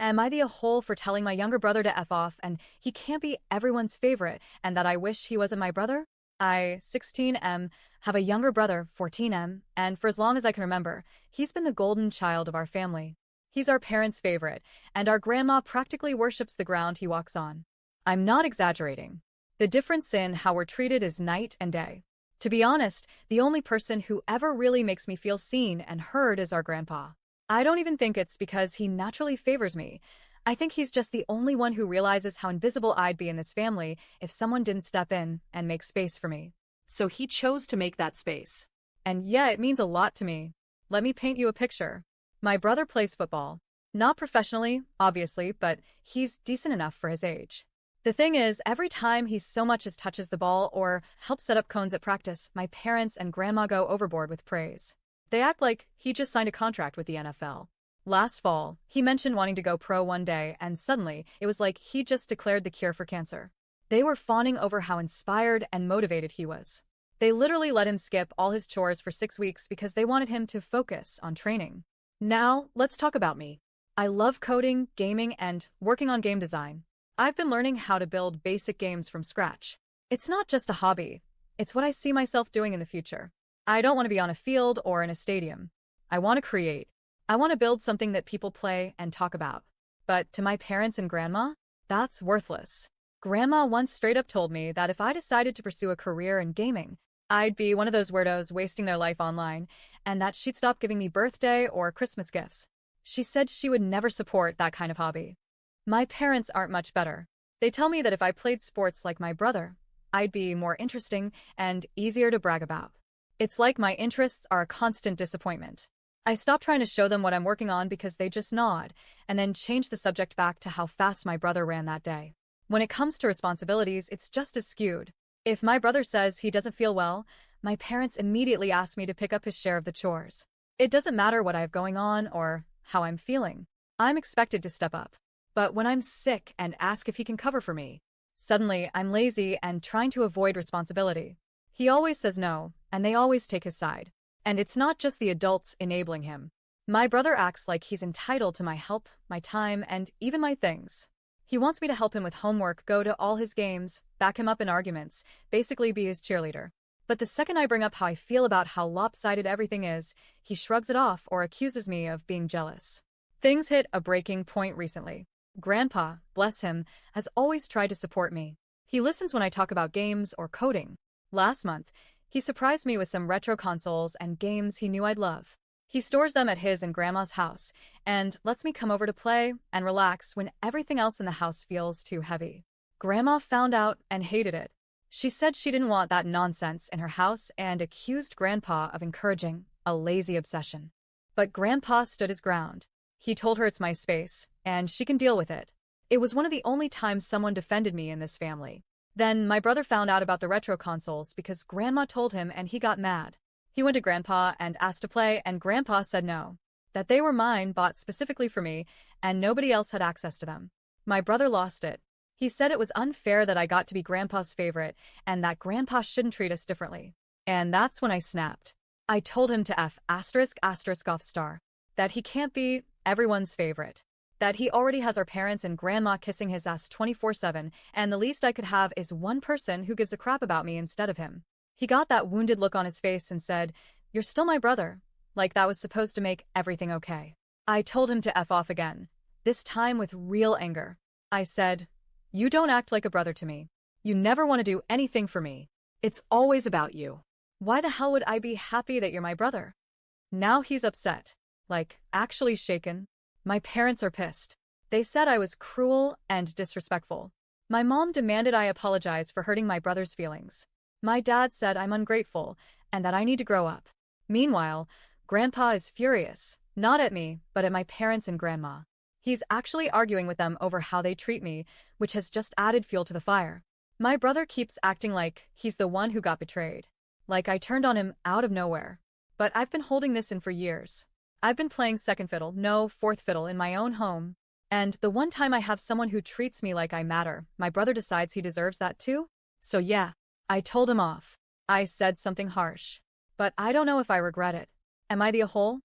Am I the a hole for telling my younger brother to F off and he can't be everyone's favorite and that I wish he wasn't my brother? I, 16M, have a younger brother, 14M, and for as long as I can remember, he's been the golden child of our family. He's our parents' favorite, and our grandma practically worships the ground he walks on. I'm not exaggerating. The difference in how we're treated is night and day. To be honest, the only person who ever really makes me feel seen and heard is our grandpa. I don't even think it's because he naturally favors me. I think he's just the only one who realizes how invisible I'd be in this family if someone didn't step in and make space for me. So he chose to make that space. And yeah, it means a lot to me. Let me paint you a picture. My brother plays football. Not professionally, obviously, but he's decent enough for his age. The thing is, every time he so much as touches the ball or helps set up cones at practice, my parents and grandma go overboard with praise. They act like he just signed a contract with the NFL. Last fall, he mentioned wanting to go pro one day, and suddenly, it was like he just declared the cure for cancer. They were fawning over how inspired and motivated he was. They literally let him skip all his chores for 6 weeks because they wanted him to focus on training. Now, let's talk about me. I love coding, gaming, and working on game design. I've been learning how to build basic games from scratch. It's not just a hobby. It's what I see myself doing in the future. I don't want to be on a field or in a stadium. I want to create. I want to build something that people play and talk about. But to my parents and grandma, that's worthless. Grandma once straight up told me that if I decided to pursue a career in gaming, I'd be one of those weirdos wasting their life online, and that she'd stop giving me birthday or Christmas gifts. She said she would never support that kind of hobby. My parents aren't much better. They tell me that if I played sports like my brother, I'd be more interesting and easier to brag about. It's like my interests are a constant disappointment. I stop trying to show them what I'm working on because they just nod, and then change the subject back to how fast my brother ran that day. When it comes to responsibilities, it's just as skewed. If my brother says he doesn't feel well, my parents immediately ask me to pick up his share of the chores. It doesn't matter what I have going on or how I'm feeling. I'm expected to step up. But when I'm sick and ask if he can cover for me, suddenly I'm lazy and trying to avoid responsibility. He always says no, and they always take his side. And it's not just the adults enabling him. My brother acts like he's entitled to my help, my time, and even my things. He wants me to help him with homework, go to all his games, back him up in arguments, basically be his cheerleader. But the second I bring up how I feel about how lopsided everything is, he shrugs it off or accuses me of being jealous. Things hit a breaking point recently. Grandpa, bless him, has always tried to support me. He listens when I talk about games or coding. Last month, he surprised me with some retro consoles and games he knew I'd love. He stores them at his and Grandma's house and lets me come over to play and relax when everything else in the house feels too heavy. Grandma found out and hated it. She said she didn't want that nonsense in her house and accused Grandpa of encouraging a lazy obsession. But Grandpa stood his ground. He told her it's my space, and she can deal with it. It was one of the only times someone defended me in this family. Then my brother found out about the retro consoles because Grandma told him and he got mad. He went to Grandpa and asked to play, and Grandpa said no. That they were mine, bought specifically for me, and nobody else had access to them. My brother lost it. He said it was unfair that I got to be Grandpa's favorite and that Grandpa shouldn't treat us differently. And that's when I snapped. I told him to F*** off star. That he can't be everyone's favorite. That he already has our parents and grandma kissing his ass 24/7, and the least I could have is one person who gives a crap about me instead of him. He got that wounded look on his face and said, "You're still my brother," like that was supposed to make everything okay. I told him to F off again, this time with real anger. I said, "You don't act like a brother to me. You never want to do anything for me. It's always about you. Why the hell would I be happy that you're my brother?" Now he's upset. Like, actually shaken. My parents are pissed. They said I was cruel and disrespectful. My mom demanded I apologize for hurting my brother's feelings. My dad said I'm ungrateful and that I need to grow up. Meanwhile, Grandpa is furious, not at me, but at my parents and grandma. He's actually arguing with them over how they treat me, which has just added fuel to the fire. My brother keeps acting like he's the one who got betrayed. Like I turned on him out of nowhere. But I've been holding this in for years. I've been playing second fiddle, no, fourth fiddle in my own home. And the one time I have someone who treats me like I matter, my brother decides he deserves that too? So yeah, I told him off. I said something harsh. But I don't know if I regret it. Am I the a-hole?